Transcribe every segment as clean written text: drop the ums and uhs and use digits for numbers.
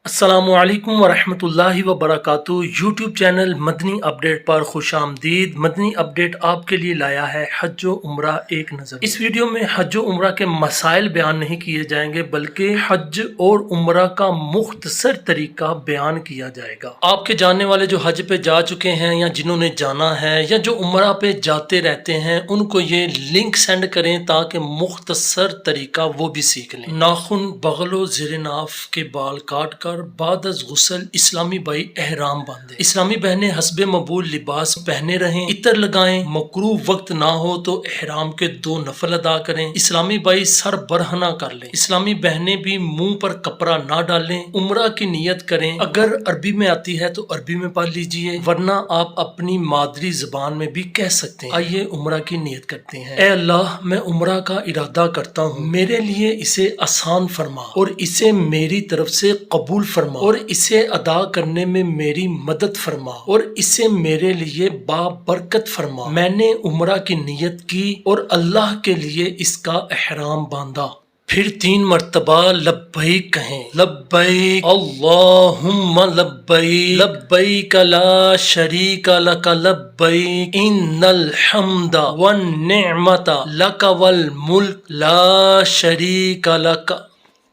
السلام علیکم ورحمۃ اللہ وبرکاتہ۔ یوٹیوب چینل مدنی اپڈیٹ پر خوش آمدید۔ مدنی اپڈیٹ آپ کے لیے لایا ہے حج و عمرہ ایک نظر۔ اس ویڈیو میں حج و عمرہ کے مسائل بیان نہیں کیے جائیں گے بلکہ حج اور عمرہ کا مختصر طریقہ بیان کیا جائے گا۔ آپ کے جاننے والے جو حج پہ جا چکے ہیں یا جنہوں نے جانا ہے یا جو عمرہ پہ جاتے رہتے ہیں ان کو یہ لنک سینڈ کریں تاکہ مختصر طریقہ وہ بھی سیکھ لیں۔ ناخن، بغل و زیر ناف کے بال کاٹ کر بعد از غسل اسلامی بھائی احرام باندھیں۔ اسلامی بہنیں حسب مقبول لباس پہنے رہیں، عطر لگائیں۔ مکروہ وقت نہ ہو تو احرام کے 2 نفل ادا کریں۔ اسلامی بھائی سر برہنہ کر لیں۔ اسلامی بہنیں بھی منہ پر کپڑا نہ ڈالیں۔ عمرہ کی نیت کریں، اگر عربی میں آتی ہے تو عربی میں پڑھ لیجئے ورنہ آپ اپنی مادری زبان میں بھی کہہ سکتے ہیں۔ آئیے عمرہ کی نیت کرتے ہیں۔ اے اللہ، میں عمرہ کا ارادہ کرتا ہوں، میرے لیے اسے آسان فرما اور اسے میری طرف سے قبول فرما اور اسے ادا کرنے میں میری مدد فرما اور اسے میرے لیے بابرکت فرما۔ میں نے عمرہ کی نیت کی اور اللہ کے لیے اس کا احرام باندھا۔ پھر 3 مرتبہ لبیک کہیں۔ لبیک اللہم لبیک، لبیک لا شریک لک لبیک، ان الحمد والنعمت لک والملک لا شریک لک۔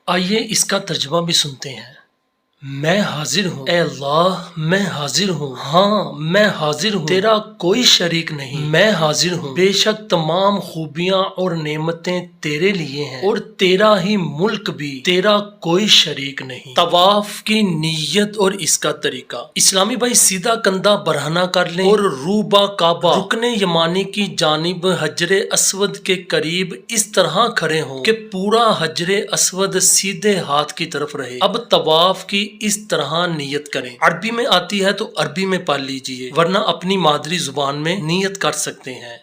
آئیے اس کا ترجمہ بھی سنتے ہیں۔ میں حاضر ہوں، اے اللہ میں حاضر ہوں، ہاں میں حاضر ہوں، تیرا کوئی شریک نہیں۔ میں حاضر ہوں، بے شک تمام خوبیاں اور نعمتیں تیرے لیے ہیں اور تیرا ہی ملک بھی، تیرا کوئی شریک نہیں۔ طواف کی نیت اور اس کا طریقہ۔ اسلامی بھائی سیدھا کندھا برہنہ کر لیں اور روبہ کعبہ رکن یمانی کی جانب حجر اسود کے قریب اس طرح کھڑے ہوں کہ پورا حجر اسود سیدھے ہاتھ کی طرف رہے۔ اب طواف کی اس طرح نیت کریں۔ عربی میں آتی ہے تو عربی میں پڑھ لیجئے ورنہ اپنی مادری زبان میں نیت کر سکتے ہیں۔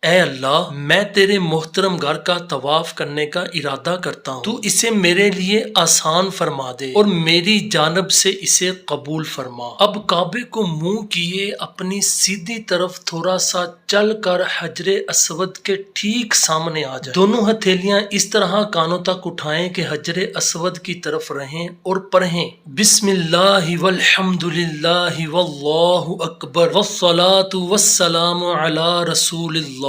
اے اللہ، میں تیرے محترم گھر کا طواف کرنے کا ارادہ کرتا ہوں، تو اسے میرے لیے آسان فرما دے اور میری جانب سے اسے قبول فرما۔ اب کعبے کو منہ کیے اپنی سیدھی طرف تھوڑا سا چل کر حجر اسود کے ٹھیک سامنے آ جائیں۔ دونوں ہتھیلیاں اس طرح کانوں تک اٹھائیں کہ حجر اسود کی طرف رہیں اور پڑھیں بسم اللہ والحمد للہ واللہ اکبر والصلاة والسلام علی رسول اللہ۔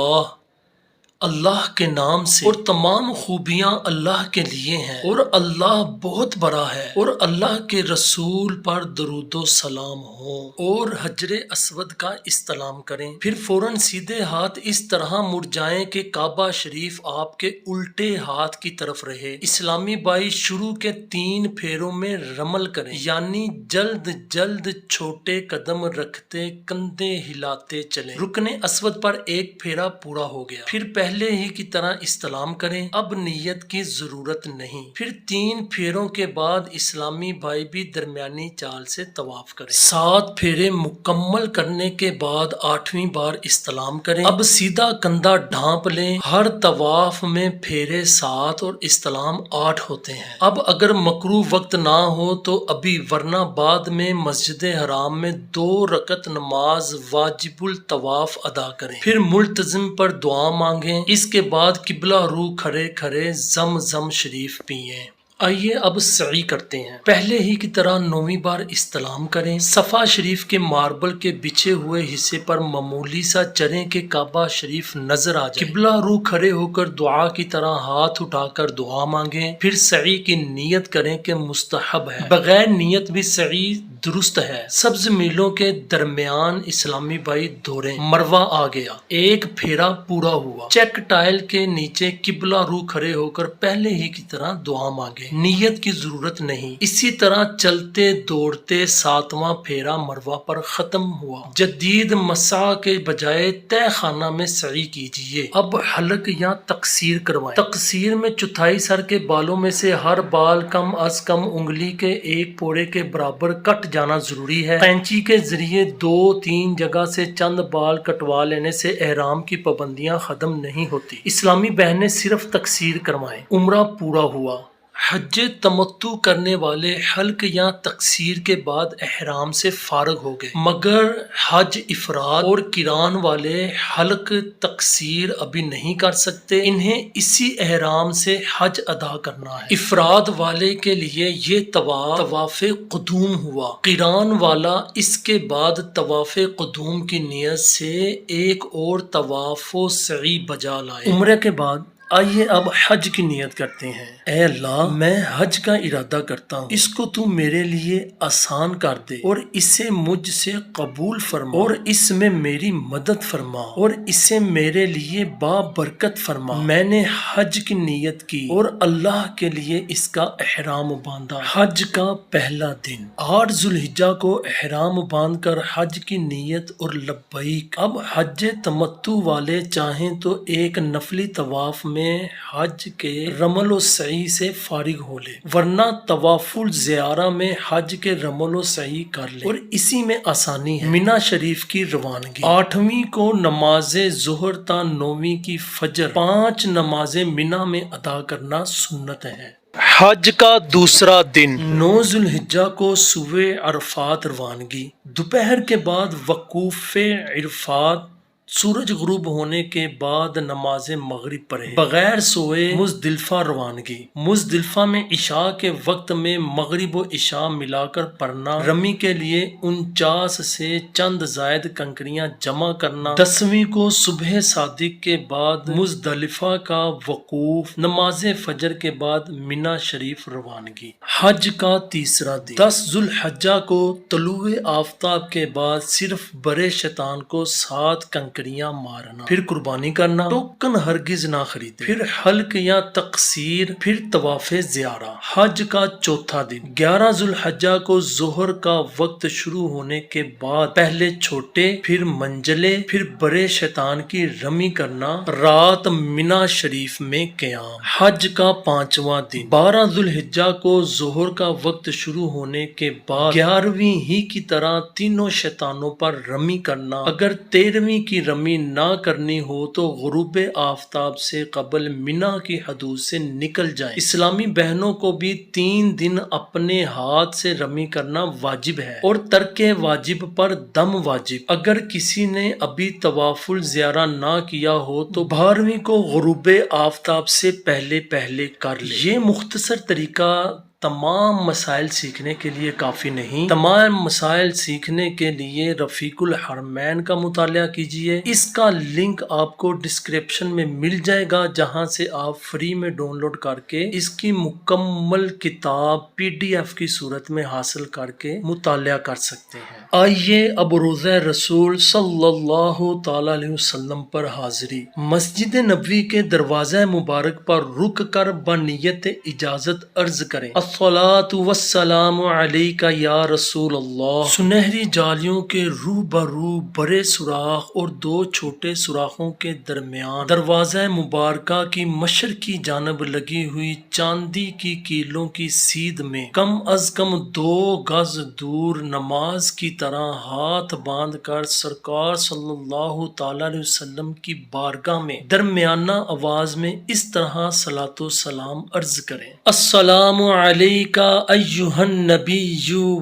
اللہ کے نام سے، اور تمام خوبیاں اللہ کے لیے ہیں اور اللہ بہت بڑا ہے اور اللہ کے رسول پر درود و سلام ہو، اور حجر اسود کا استلام کریں۔ پھر فوراً سیدھے ہاتھ اس طرح مڑ جائیں کہ کعبہ شریف آپ کے الٹے ہاتھ کی طرف رہے۔ اسلامی بھائی شروع کے 3 پھیروں میں رمل کریں، یعنی جلد جلد چھوٹے قدم رکھتے کندھے ہلاتے چلیں۔ رکن اسود پر 1 پھیرا پورا ہو گیا، پھر پہلے ہی کی طرح استلام کریں، اب نیت کی ضرورت نہیں۔ پھر 3 پھیروں کے بعد اسلامی بھائی بھی درمیانی چال سے طواف کریں۔ 7 پھیرے مکمل کرنے کے بعد 8ویں بار استلام کریں۔ اب سیدھا کندھا ڈھانپ لیں۔ ہر طواف میں پھیرے 7 اور استلام 8 ہوتے ہیں۔ اب اگر مکروہ وقت نہ ہو تو ابھی، ورنہ بعد میں مسجد حرام میں 2 رکعت نماز واجب الطواف ادا کریں۔ پھر ملتزم پر دعا مانگیں۔ اس کے بعد قبلہ رو کھڑے کھڑے زمزم شریف پئیں۔ آئیے اب سعی کرتے ہیں۔ پہلے ہی کی طرح 9ویں بار استلام کریں۔ صفا شریف کے ماربل کے بچھے ہوئے حصے پر معمولی سا چریں کہ کعبہ شریف نظر آ جائے۔ قبلہ رو کھڑے ہو کر دعا کی طرح ہاتھ اٹھا کر دعا مانگیں۔ پھر سعی کی نیت کریں کہ مستحب ہے، بغیر نیت بھی سعی درست ہے۔ سبز میلوں کے درمیان اسلامی بھائی دوڑیں۔ مروہ آ گیا، 1 پھیرا پورا ہوا۔ چیک ٹائل کے نیچے قبلہ رو کھڑے ہو کر پہلے ہی کی طرح دعا مانگیں، نیت کی ضرورت نہیں۔ اسی طرح چلتے دوڑتے 7واں پھیرا مروہ پر ختم ہوا۔ جدید مسح کے بجائے تہ خانہ میں سعی کیجیے۔ اب حلق یا تقصیر کروائیں۔ تقصیر میں چوتھائی سر کے بالوں میں سے ہر بال کم از کم انگلی کے 1 پوڑے کے برابر کٹ جانا ضروری ہے۔ قینچی کے ذریعے 2-3 جگہ سے چند بال کٹوا لینے سے احرام کی پابندیاں ختم نہیں ہوتی۔ اسلامی بہنیں صرف تقصیر کروائیں۔ عمرہ پورا ہوا، حج تمتع کرنے والے حلق یا تقصیر کے بعد احرام سے فارغ ہو گئے، مگر حج افراد اور قران والے حلق تقصیر ابھی نہیں کر سکتے، انہیں اسی احرام سے حج ادا کرنا ہے۔ افراد والے کے لیے یہ طواف قدوم ہوا، قران والا اس کے بعد طواف قدوم کی نیت سے ایک اور طواف و سعی بجا لائے۔ عمرے کے بعد آئیے اب حج کی نیت کرتے ہیں۔ اے اللہ، میں حج کا ارادہ کرتا ہوں، اس کو تو میرے لیے آسان کر دے اور اسے مجھ سے قبول فرما اور اس میں میری مدد فرما اور اسے میرے لیے بابرکت فرما۔ میں نے حج کی نیت کی اور اللہ کے لیے اس کا احرام باندھا۔ حج کا پہلا دن 8 ذوالحجہ کو احرام باندھ کر حج کی نیت اور لبیک۔ اب حج تمتع والے چاہیں تو ایک نفلی طواف میں حج کے رمل و سعی سے فارغ ہو لے، ورنہ طواف الزیارہ میں حج کے رمل و سعی کر لے اور اسی میں آسانی ہے۔ مینا شریف کی روانگی 8ویں کو نماز ظہر تا 9ویں کی فجر 5 نمازیں مینا میں ادا کرنا سنت ہے۔ حج کا دوسرا دن 9 ذوالحجہ کو صبح عرفات روانگی، دوپہر کے بعد وقوف عرفات، سورج غروب ہونے کے بعد نماز مغرب پڑھے بغیر سوئے مزدلفہ روانگی۔ مزدلفہ میں عشاء کے وقت میں مغرب و عشاء ملا کر پڑھنا، رمی کے لیے 49 سے چند زائد کنکریاں جمع کرنا۔ 10ویں کو صبح صادق کے بعد مزدلفہ کا وقوف، نماز فجر کے بعد مینا شریف روانگی۔ حج کا تیسرا دن 10 ذوالحجہ کو طلوع آفتاب کے بعد صرف برے شیطان کو 7 کنکریاں مارنا، پھر قربانی کرنا، ٹوکن ہرگز نہ خریدے، پھر حلق یا تقصیر، پھر طواف زیارہ۔ حج کا چوتھا دن 11 ذوالحجہ کو ظہر کا وقت شروع ہونے کے بعد پہلے چھوٹے پھر منجلے پھر برے شیطان کی رمی کرنا، رات مینا شریف میں قیام۔ حج کا 5واں دن 12 ذوالحجہ کو ظہر کا وقت شروع ہونے کے بعد 11ویں ہی کی طرح تینوں شیطانوں پر رمی کرنا، اگر 13ویں کی رمی نہ کرنی ہو تو غروب آفتاب سے قبل مینا کی حدود سے نکل جائیں۔ اسلامی بہنوں کو بھی 3 دن اپنے ہاتھ سے رمی کرنا واجب ہے اور ترک واجب پر دم واجب۔ اگر کسی نے ابھی طواف الزیارہ نہ کیا ہو تو 12ویں کو غروب آفتاب سے پہلے کر لے۔ یہ مختصر طریقہ تمام مسائل سیکھنے کے لیے کافی نہیں، تمام مسائل سیکھنے کے لیے رفیق الحرمین کا مطالعہ کیجیے۔ اس کا لنک آپ کو ڈسکرپشن میں مل جائے گا، جہاں سے آپ فری میں ڈاؤن لوڈ کر کے اس کی مکمل کتاب PDF کی صورت میں حاصل کر کے مطالعہ کر سکتے ہیں۔ آئیے اب روضہ رسول صلی اللہ تعالی علیہ وسلم پر حاضری۔ مسجد نبوی کے دروازہ مبارک پر رک کر بنیت اجازت عرض کریں، الصلاۃ والسلام علیک یا رسول اللہ۔ سنہری جالیوں کے روبرو بڑے سوراخ اور 2 چھوٹے سوراخوں کے درمیان دروازہ مبارکہ کی مشرقی جانب لگی ہوئی چاندی کی کیلوں کی سیدھ میں کم از کم 2 گز دور نماز کی طرح ہاتھ باندھ کر سرکار صلی اللہ تعالی علیہ وسلم کی بارگاہ میں درمیانہ آواز میں اس طرح صلاۃ و سلام عرض کریں، السلام علیکہ ایہا النبی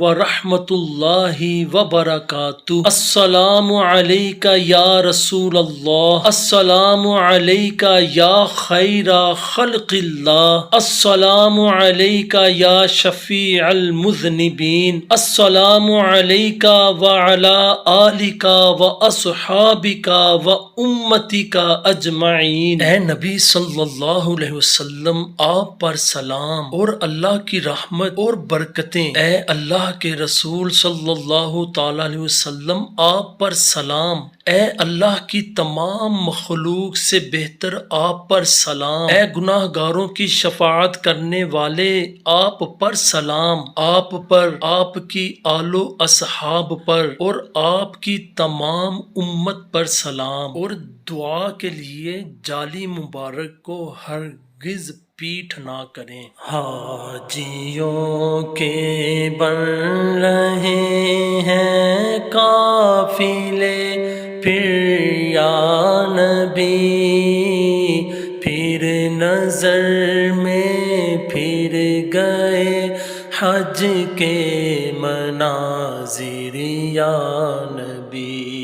ورحمۃ اللہ وبرکاتہ، السلام علیکہ یا رسول اللہ، السلام علیکہ یا خیر خلق اللہ، السلام علیکہ یا شفیع المذنبین، السلام علیکہ وعلی آلکہ واصحابکہ وامتکہ اجمعین۔ اے نبی صلی اللہ علیہ وسلم، آپ پر سلام اور اللہ کی رحمت اور برکتیں۔ اے اللہ کے رسول صلی اللہ تعالی علیہ وسلم، آپ پر سلام۔ اے اللہ کی تمام مخلوق سے بہتر آپ پر سلام۔ اے گناہ گاروں کی شفاعت کرنے والے آپ پر سلام۔ آپ پر، آپ کی آل و اصحاب پر اور آپ کی تمام امت پر سلام، اور دعا کے لیے جالی مبارک کو ہرگز پیٹھ نہ کریں۔ حاجیوں کے بن رہے ہیں قافلے پھر یا نبی، پھر نہ نظر میں پھر گئے حج کے مناظر یا نبی۔